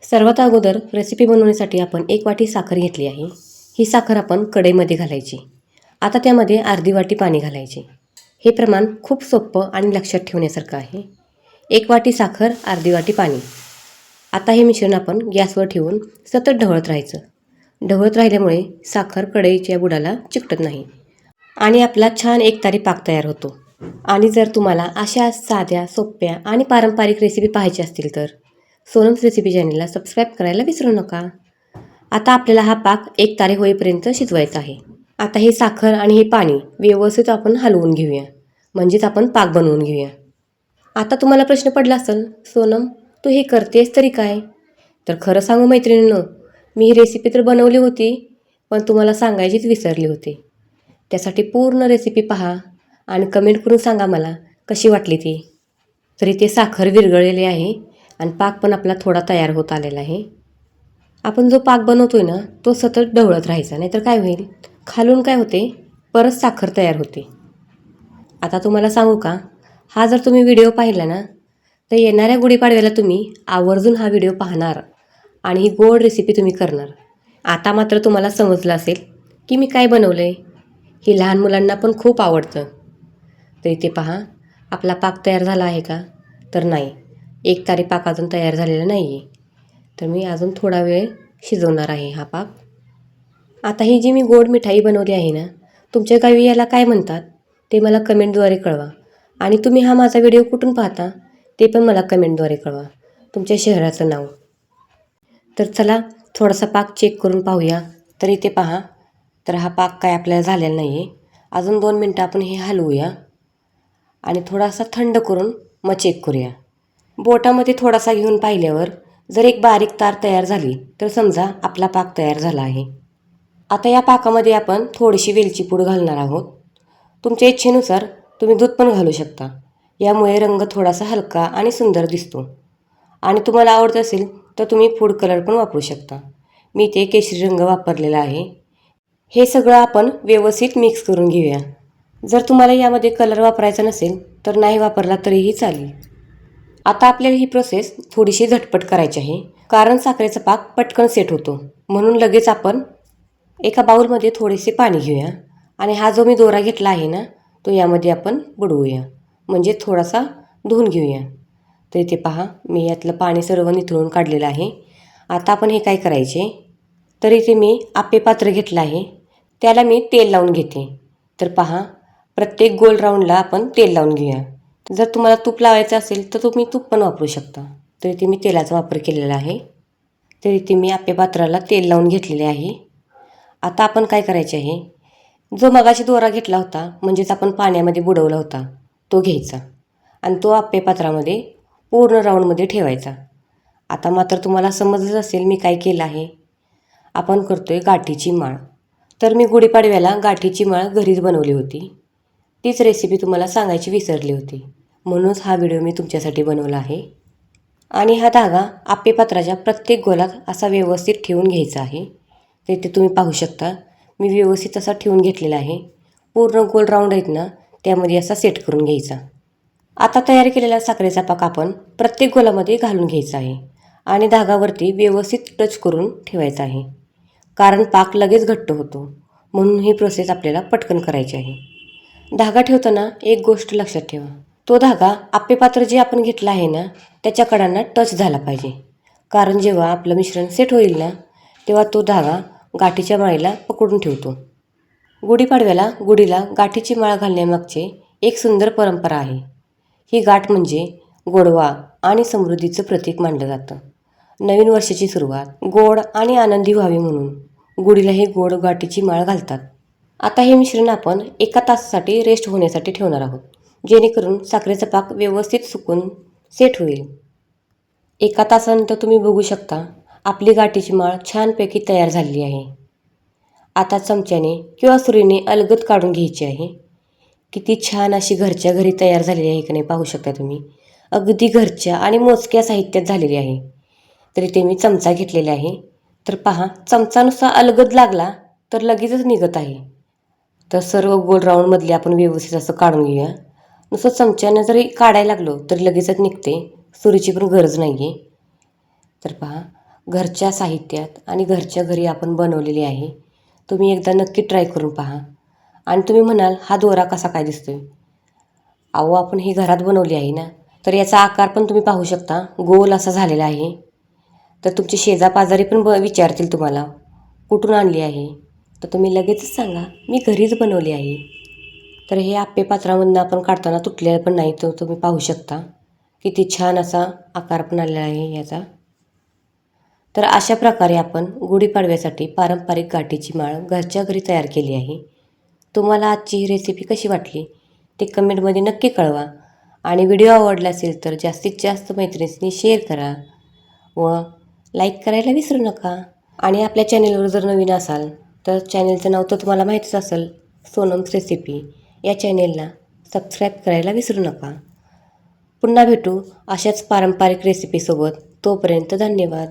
सर्वात अगोदर रेसिपी बनवण्यासाठी आपण 1 वाटी साखर घेतली आहे. ही साखर आपण कढईमध्ये घालायची. आता त्यामध्ये अर्धी वाटी पाणी घालायचे. हे प्रमाण खूप सोपं आणि लक्षात ठेवण्यासारखं आहे. 1 वाटी साखर, अर्धी वाटी पाणी. आता हे मिश्रण आपण गॅसवर ठेवून सतत ढवळत राहायचं. ढवळत राहिल्यामुळे साखर कढईच्या बुडाला चिकटत नाही आणि आपला छान एकतारी पाक तयार होतो. आणि जर तुम्हाला अशा साध्या, सोप्या आणि पारंपरिक रेसिपी पाहायची असतील तर सोनम्स रेसिपी चॅनलला सबस्क्राईब करायला विसरू नका. आता आपल्याला हा पाक एक तारे होईपर्यंत शिजवायचा आहे. आता हे साखर आणि हे पाणी व्यवस्थित आपण हलवून घेऊया, म्हणजेच आपण पाक बनवून घेऊया. आता तुम्हाला प्रश्न पडला असेल, सोनम तू हे करतेस तरी काय? तर खरं सांगू मैत्रिणींनो, मी ही रेसिपी तर बनवली होती, पण तुम्हाला सांगायचीच विसरली होती. त्यासाठी पूर्ण रेसिपी पहा आणि कमेंट करून सांगा मला कशी वाटली ती. तर इथे साखर विरघळलेली आहे आणि पाक पण आपला थोडा तयार होत आलेला आहे. आपण जो पाक बनवतोय ना, तो सतत ढवळत राहायचा, नाहीतर काय होईल, खालून काय होते, परत साखर तयार होते. आता तुम्हाला सांगू का, हा जर तुम्ही व्हिडिओ पाहिला ना, तर येणाऱ्या गुढीपाडव्याला तुम्ही आवर्जून हा व्हिडिओ पाहणार आणि ही गोड रेसिपी तुम्ही करणार. आता मात्र तुम्हाला समजलं असेल की मी काय बनवलं आहे. ही लहान मुलांना पण खूप आवडतं. तर इथे पहा, आपला पाक तयार झाला आहे का? तर नाही, एक तारी पाक अजून तयार झालेला नाही आहे. तर मी अजून थोडा वेळ शिजवणार आहे हा पाक. आता ही जी मी गोड मिठाई बनवली आहे ना, तुमच्या गावी याला काय म्हणतात ते मला कमेंटद्वारे कळवा. आणि तुम्ही हा माझा व्हिडिओ कुठून पाहता ते पण मला कमेंटद्वारे कळवा, तुमच्या शहराचं नाव. तर चला थोडासा पाक चेक करून पाहूया. तर इथे पहा, तर हा पाक काय आपल्याला झालेला नाही आहे. अजून 2 मिनटं आपण हे हलवूया आणि थोडासा थंड करून मग चेक करूया. बोटामध्ये थोडासा घेऊन पाहिल्यावर जर एक बारीक तार तयार झाली तर समजा आपला पाक तयार झाला आहे. आता या पाकामध्ये आपण थोडीशी वेलची पूड घालणार आहोत. तुमच्या इच्छेनुसार तुम्ही दूध पण घालू शकता. यामुळे रंग थोडासा हलका आणि सुंदर दिसतो. आणि तुम्हाला आवडत असेल तर तुम्ही फूड कलर पण वापरू शकता. मी ते केशरी रंग वापरलेला आहे. हे सगळं आपण व्यवस्थित मिक्स करून घेऊया. जर तुम्हाला यामध्ये कलर वापरायचा नसेल तर नाही वापरला तरीही चालेल. आता आपल्याला ही प्रोसेस थोडीशी झटपट करायची आहे, कारण साखरेचा पाक पटकन सेट होतो. म्हणून लगेच आपण एका बाउलमध्ये थोडेसे पाणी घेऊया आणि हा जो मी दोरा घेतला आहे ना, तो यामध्ये आपण बुडवूया, म्हणजे थोडासा धुवून घेऊया. तर इथे पहा, मी यातलं पाणी सर्व निथळून काढलेलं आहे. आता आपण हे काय करायचे, तर इथे मी आप्पे पात्र घेतलं आहे, त्याला मी तेल लावून घेते. तर पहा, प्रत्येक गोल राऊंडला आपण तेल लावून घेऊया. जर तुम्हाला तूप लावायचं असेल तर तुम्ही तूप पण वापरू शकता. तर इथे मी तेलाचा वापर केलेला आहे. तर इथे मी आप्पे पात्राला तेल लावून घेतलेले आहे. आता आपण काय करायचे आहे, जो मगाशी दोरा घेतला होता, म्हणजेच आपण पाण्यामध्ये बुडवला होता, तो घ्यायचा आणि तो आप्पे पात्रामध्ये पूर्ण राऊंडमध्ये ठेवायचा. आता मात्र तुम्हाला समजलंच असेल मी काय केलं आहे. आपण करतोय गाठीची माळ. तर मी गुढीपाडव्याला गाठीची माळ घरीच बनवली होती. तीच रेसिपी तुम्हाला सांगायची विसरली होती, म्हणूनच हा व्हिडिओ मी तुमच्यासाठी बनवला आहे. आणि हा धागा आप्पे पात्राच्या प्रत्येक गोलात असा व्यवस्थित ठेवून घ्यायचा आहे. तर इथे तुम्ही पाहू शकता, मी व्यवस्थित असा ठेवून घेतलेला आहे. पूर्ण गोल राऊंड आहेत ना, त्यामध्ये असा सेट करून घ्यायचा. आता तयार केलेला साखरेचा पाक आपण प्रत्येक गोलामध्ये घालून घ्यायचा आहे आणि धागावरती व्यवस्थित टच करून ठेवायचा आहे, कारण पाक लगेच घट्ट होतो. म्हणून ही प्रोसेस आपल्याला पटकन करायची आहे. धागा ठेवताना एक गोष्ट लक्षात ठेवा, तो धागा आप्पे पात्र जे आपण घेतलं आहे ना, त्याच्या कडांना टच झाला पाहिजे. कारण जेव्हा आपलं मिश्रण सेट होईल ना, तेव्हा तो धागा गाठीच्या माळीला पकडून ठेवतो. गुढीपाडव्याला गुढीला गाठीची माळ घालण्यामागचे एक सुंदर परंपरा आहे. ही गाठ म्हणजे गोडवा आणि समृद्धीचं प्रतीक मानलं जातं. नवीन वर्षाची सुरुवात गोड आणि आनंदी व्हावी म्हणून गुढीला ही गोड गाठीची माळ घालतात. आता हे मिश्रण आपण 1 तासासाठी रेस्ट होण्यासाठी ठेवणार आहोत, जेणेकरून साखरेचा पाक व्यवस्थित सुकून सेट होईल. 1 तासानंतर तुम्ही बघू शकता, आपली गाठीची माळ छानपैकी तयार झालेली आहे. आता चमच्याने किंवा सुरीने अलगद काढून घ्यायची आहे. किती छान अशी घरच्या घरी तयार झालेली आहे की नाही पाहू शकता तुम्ही. अगदी घरच्या आणि मोजक्या साहित्यात झालेली आहे. तरी ते मी चमचा घेतलेला आहे. तर पहा, चमचा नुसता अलगद लागला तर लगेचच निघत आहे. तर सर्व गोल राऊंडमधले आपण व्यवस्थित असं काढून घेऊया. नुसतं चमच्यानं जरी काढायला लागलो तरी लगेचच निघते, सुरीची पण गरज नाही आहे. तर पहा, घरच्या साहित्यात आणि घरच्या घरी आपण बनवलेली आहे. तुम्ही एकदा नक्की ट्राय करून पहा. आणि तुम्ही म्हणाल हा दोरा कसा काय दिसतोय? अहो आपण ही घरात बनवली आहे ना, तर याचा आकार पण तुम्ही पाहू शकता, गोल असा झालेला आहे. तर तुमचे शेजापाजारी पण विचारतील तुम्हाला कुठून आणली आहे, तर तुम्ही लगेचच सांगा मी घरीच बनवली आहे. तर हे आप्पे पात्रामधून आपण काढताना तुटलेलं पण नाही, तो तुम्ही पाहू शकता. किती छान असा आकार पण आलेला आहे याचा. तर अशा प्रकारे आपण गुढीपाडव्यासाठी पारंपरिक गाठीची माळ घरच्या घरी तयार केली आहे. तुम्हाला आजची ही रेसिपी कशी वाटली ते कमेंटमध्ये नक्की कळवा. आणि व्हिडिओ आवडला असेल तर जास्तीत जास्त मैत्रिणींनी शेअर करा व लाईक करायला विसरू नका. आणि आपल्या चॅनेलवर जर नवीन असाल तर चॅनेलचं नाव तर तुम्हाला माहीतच असेल, सोनम्स रेसिपी. या चॅनेलला सबस्क्राईब करायला विसरू नका. पुन्हा भेटू अशाच पारंपरिक रेसिपीसोबत. तोपर्यंत धन्यवाद.